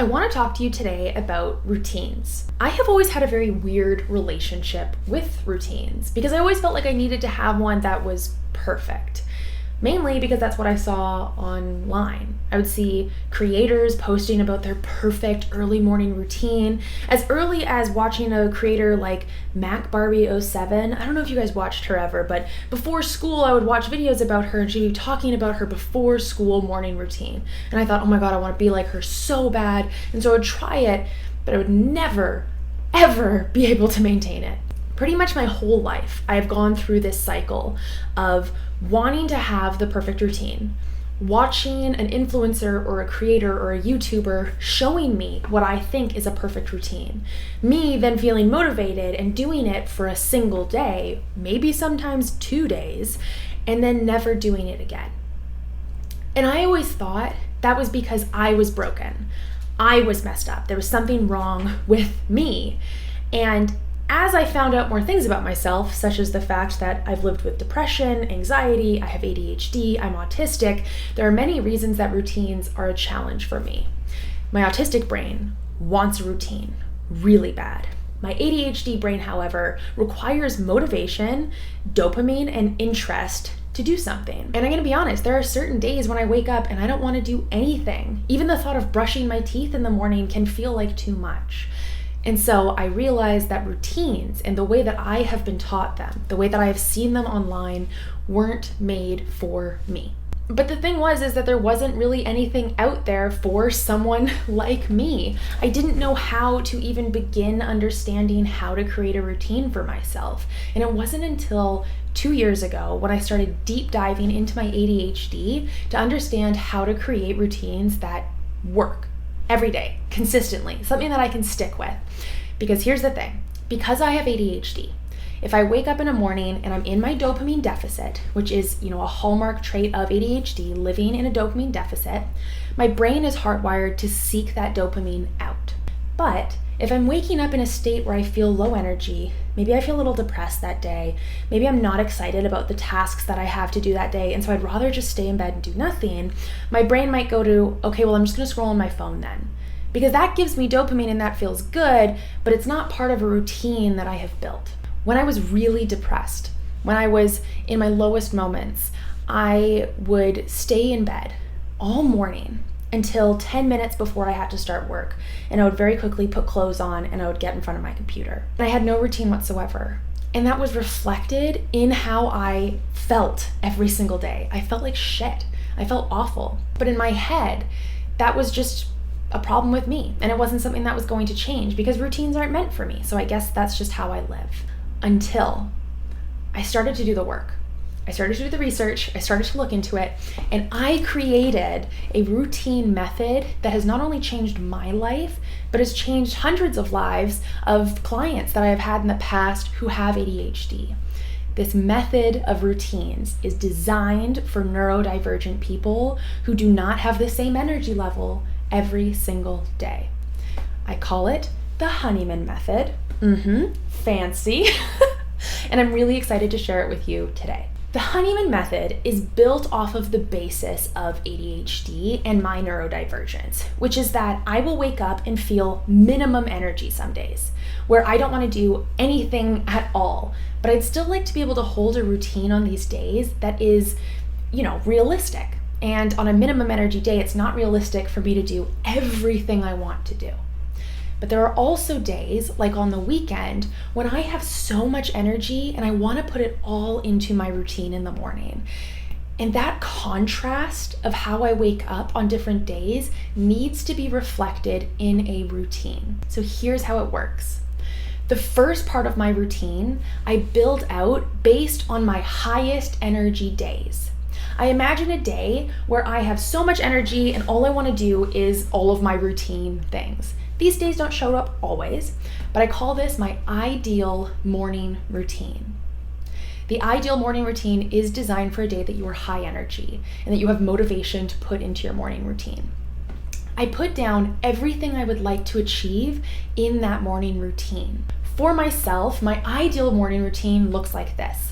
I want to talk to you today about routines. I have always had a very weird relationship with routines because I always felt like I needed to have one that was perfect. Mainly because that's what I saw online. I would see creators posting about their perfect early morning routine, as early as watching a creator like MacBarbie07. I don't know if you guys watched her ever, but before school I would watch videos about her and she'd be talking about her before school morning routine. And I thought, oh my God, I want to be like her so bad. And so I would try it, but I would never, ever be able to maintain it. Pretty much my whole life, I have gone through this cycle of wanting to have the perfect routine, watching an influencer or a creator or a YouTuber showing me what I think is a perfect routine, me then feeling motivated and doing it for a single day, maybe sometimes 2 days, and then never doing it again. And I always thought that was because I was broken. I was messed up. There was something wrong with me. And as I found out more things about myself, such as the fact that I've lived with depression, anxiety, I have ADHD, I'm autistic, there are many reasons that routines are a challenge for me. My autistic brain wants a routine really bad. My ADHD brain, however, requires motivation, dopamine, and interest to do something. And I'm gonna be honest, there are certain days when I wake up and I don't want to do anything. Even the thought of brushing my teeth in the morning can feel like too much. And so I realized that routines and the way that I have been taught them, the way that I have seen them online, weren't made for me. But the thing is that there wasn't really anything out there for someone like me. I didn't know how to even begin understanding how to create a routine for myself. And it wasn't until 2 years ago when I started deep diving into my ADHD to understand how to create routines that work every day, consistently, something that I can stick with. Because here's the thing, because I have ADHD, if I wake up in a morning and I'm in my dopamine deficit, which is, a hallmark trait of ADHD, living in a dopamine deficit, my brain is hardwired to seek that dopamine out. But if I'm waking up in a state where I feel low energy, maybe I feel a little depressed that day, maybe I'm not excited about the tasks that I have to do that day, and so I'd rather just stay in bed and do nothing, my brain might go to, okay, well, I'm just gonna scroll on my phone then. Because that gives me dopamine and that feels good, but it's not part of a routine that I have built. When I was really depressed, when I was in my lowest moments, I would stay in bed all morning until 10 minutes before I had to start work. And I would very quickly put clothes on and I would get in front of my computer. And I had no routine whatsoever. And that was reflected in how I felt every single day. I felt like shit. I felt awful. But in my head, that was just a problem with me. And it wasn't something that was going to change because routines aren't meant for me. So I guess that's just how I live. Until I started to do the work. I started to do the research, I started to look into it, and I created a routine method that has not only changed my life, but has changed hundreds of lives of clients that I have had in the past who have ADHD. This method of routines is designed for neurodivergent people who do not have the same energy level every single day. I call it the Honeyman Method. Fancy. And I'm really excited to share it with you today. The Honeyman Method is built off of the basis of ADHD and my neurodivergence, which is that I will wake up and feel minimum energy some days, where I don't want to do anything at all, but I'd still like to be able to hold a routine on these days that is, realistic. And on a minimum energy day, it's not realistic for me to do everything I want to do. But there are also days, like on the weekend, when I have so much energy and I want to put it all into my routine in the morning. And that contrast of how I wake up on different days needs to be reflected in a routine. So here's how it works. The first part of my routine, I build out based on my highest energy days. I imagine a day where I have so much energy and all I want to do is all of my routine things. These days don't show up always, but I call this my ideal morning routine. The ideal morning routine is designed for a day that you are high energy and that you have motivation to put into your morning routine. I put down everything I would like to achieve in that morning routine. For myself, my ideal morning routine looks like this.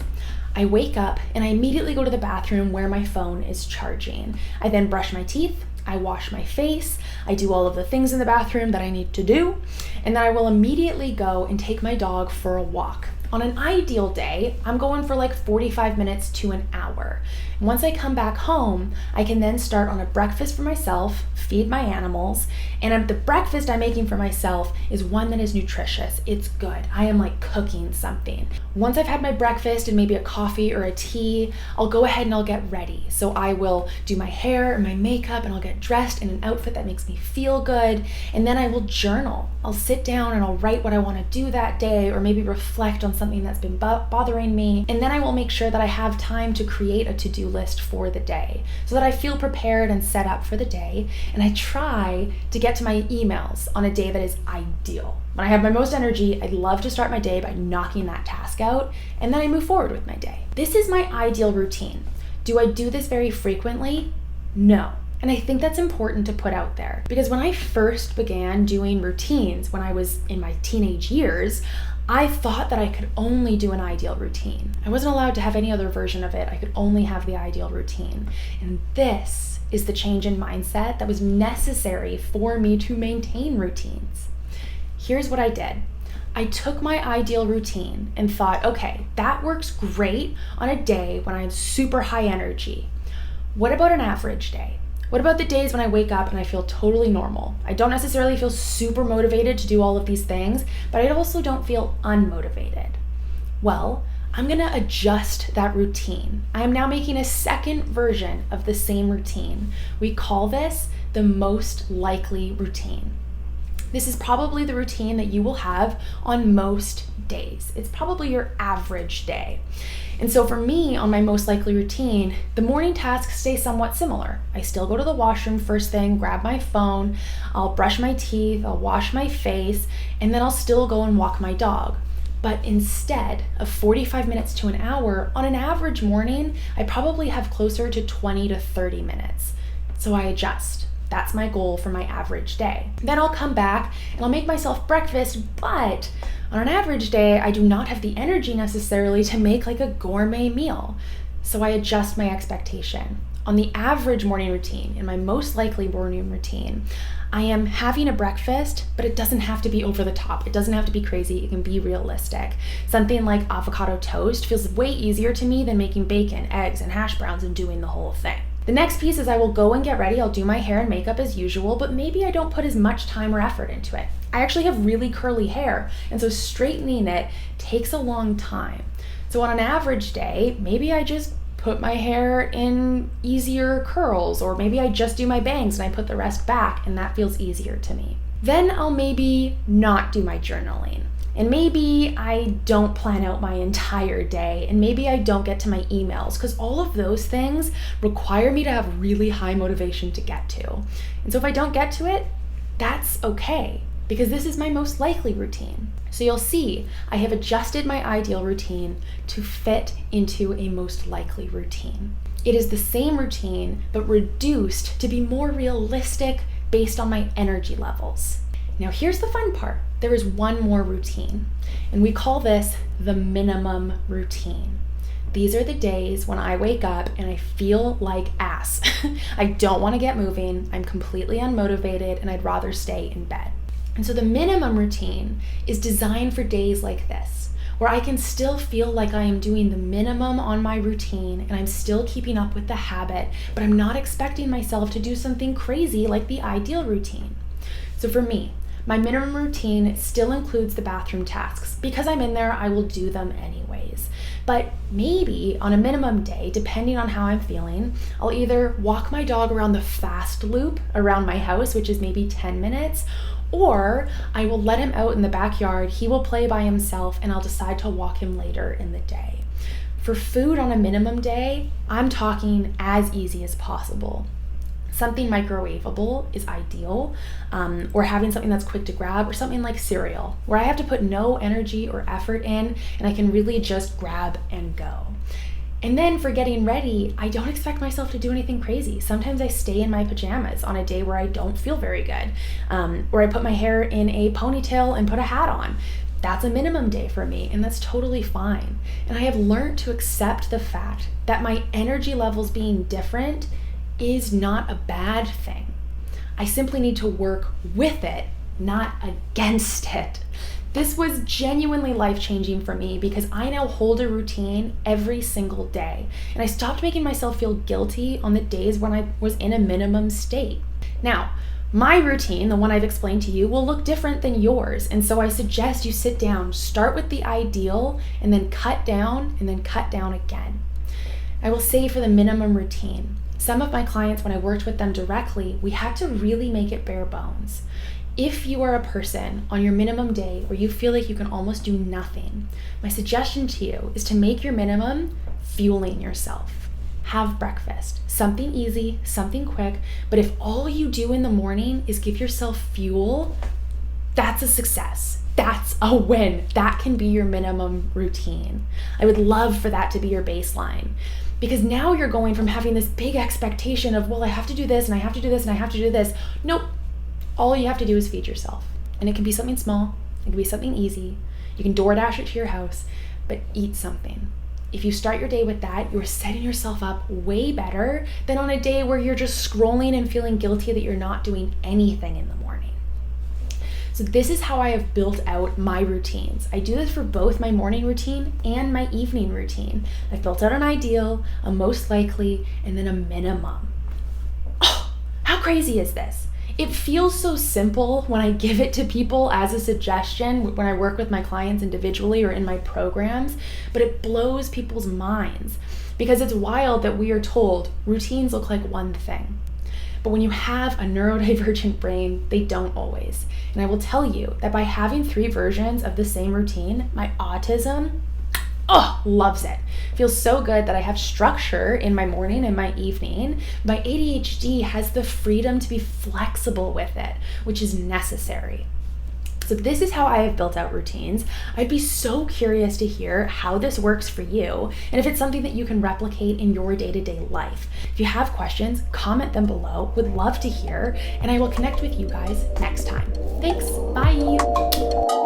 I wake up and I immediately go to the bathroom where my phone is charging. I then brush my teeth, I wash my face, I do all of the things in the bathroom that I need to do, and then I will immediately go and take my dog for a walk. On an ideal day, I'm going for like 45 minutes to an hour. And once I come back home, I can then start on a breakfast for myself, feed my animals, and the breakfast I'm making for myself is one that is nutritious. It's good. I am like cooking something. Once I've had my breakfast and maybe a coffee or a tea, I'll go ahead and I'll get ready. So I will do my hair and my makeup and I'll get dressed in an outfit that makes me feel good. And then I will journal. I'll sit down and I'll write what I want to do that day, or maybe reflect on something that's been bothering me. And then I will make sure that I have time to create a to-do list for the day so that I feel prepared and set up for the day. And I try to get to my emails on a day that is ideal. When I have my most energy, I love to start my day by knocking that task out, and then I move forward with my day. This is my ideal routine. Do I do this very frequently? No. And I think that's important to put out there, because when I first began doing routines when I was in my teenage years, I thought that I could only do an ideal routine. I wasn't allowed to have any other version of it. I could only have the ideal routine. And this is the change in mindset that was necessary for me to maintain routines. Here's what I did. I took my ideal routine and thought, okay, that works great on a day when I'm super high energy. What about an average day? What about the days when I wake up and I feel totally normal? I don't necessarily feel super motivated to do all of these things, but I also don't feel unmotivated. Well, I'm gonna adjust that routine. I am now making a second version of the same routine. We call this the most likely routine. This is probably the routine that you will have on most days. It's probably your average day. And so for me, on my most likely routine, the morning tasks stay somewhat similar. I still go to the washroom first thing, grab my phone, I'll brush my teeth, I'll wash my face, and then I'll still go and walk my dog. But instead of 45 minutes to an hour, on an average morning, I probably have closer to 20 to 30 minutes. So I adjust. That's my goal for my average day. Then I'll come back and I'll make myself breakfast, but on an average day, I do not have the energy necessarily to make like a gourmet meal. So I adjust my expectation. On the average morning routine, in my most likely morning routine, I am having a breakfast, but it doesn't have to be over the top. It doesn't have to be crazy. It can be realistic. Something like avocado toast feels way easier to me than making bacon, eggs, and hash browns and doing the whole thing. The next piece is I will go and get ready. I'll do my hair and makeup as usual, but maybe I don't put as much time or effort into it. I actually have really curly hair, and so straightening it takes a long time. So on an average day, maybe I just put my hair in easier curls, or maybe I just do my bangs and I put the rest back, and that feels easier to me. Then I'll maybe not do my journaling. And maybe I don't plan out my entire day, and maybe I don't get to my emails, because all of those things require me to have really high motivation to get to. And so if I don't get to it, that's okay, because this is my most likely routine. So you'll see I have adjusted my ideal routine to fit into a most likely routine. It is the same routine, but reduced to be more realistic based on my energy levels. Now here's the fun part. There is one more routine, and we call this the minimum routine. These are the days when I wake up and I feel like ass. I don't want to get moving, I'm completely unmotivated, and I'd rather stay in bed. And so the minimum routine is designed for days like this, where I can still feel like I am doing the minimum on my routine and I'm still keeping up with the habit, but I'm not expecting myself to do something crazy like the ideal routine. So for me, my minimum routine still includes the bathroom tasks. Because I'm in there, I will do them anyways. But maybe on a minimum day, depending on how I'm feeling, I'll either walk my dog around the fast loop around my house, which is maybe 10 minutes, or I will let him out in the backyard, he will play by himself, and I'll decide to walk him later in the day. For food on a minimum day, I'm talking as easy as possible. Something microwavable is ideal, or having something that's quick to grab, or something like cereal, where I have to put no energy or effort in, and I can really just grab and go. And then for getting ready, I don't expect myself to do anything crazy. Sometimes I stay in my pajamas on a day where I don't feel very good, or I put my hair in a ponytail and put a hat on. That's a minimum day for me, and that's totally fine. And I have learned to accept the fact that my energy levels being different is not a bad thing. I simply need to work with it, not against it. This was genuinely life-changing for me because I now hold a routine every single day, and I stopped making myself feel guilty on the days when I was in a minimum state. Now, my routine, the one I've explained to you, will look different than yours, and so I suggest you sit down, start with the ideal, and then cut down again. I will say for the minimum routine, some of my clients, when I worked with them directly, we had to really make it bare bones. If you are a person on your minimum day where you feel like you can almost do nothing, my suggestion to you is to make your minimum fueling yourself. Have breakfast, something easy, something quick, but if all you do in the morning is give yourself fuel, that's a success. That's a win. That can be your minimum routine. I would love for that to be your baseline, because now you're going from having this big expectation of, well, I have to do this and I have to do this and I have to do this. Nope. All you have to do is feed yourself. And it can be something small. It can be something easy. You can DoorDash it to your house, but eat something. If you start your day with that, you're setting yourself up way better than on a day where you're just scrolling and feeling guilty that you're not doing anything in the morning. So this is how I have built out my routines. I do this for both my morning routine and my evening routine. I've built out an ideal, a most likely, and then a minimum. Oh, how crazy is this? It feels so simple when I give it to people as a suggestion when I work with my clients individually or in my programs, but it blows people's minds because it's wild that we are told routines look like one thing. But when you have a neurodivergent brain, they don't always. And I will tell you that by having 3 versions of the same routine, my autism, loves it. Feels so good that I have structure in my morning and my evening. My ADHD has the freedom to be flexible with it, which is necessary. So this is how I have built out routines. I'd be so curious to hear how this works for you and if it's something that you can replicate in your day-to-day life. If you have questions, comment them below. Would love to hear, and I will connect with you guys next time. Thanks. Bye.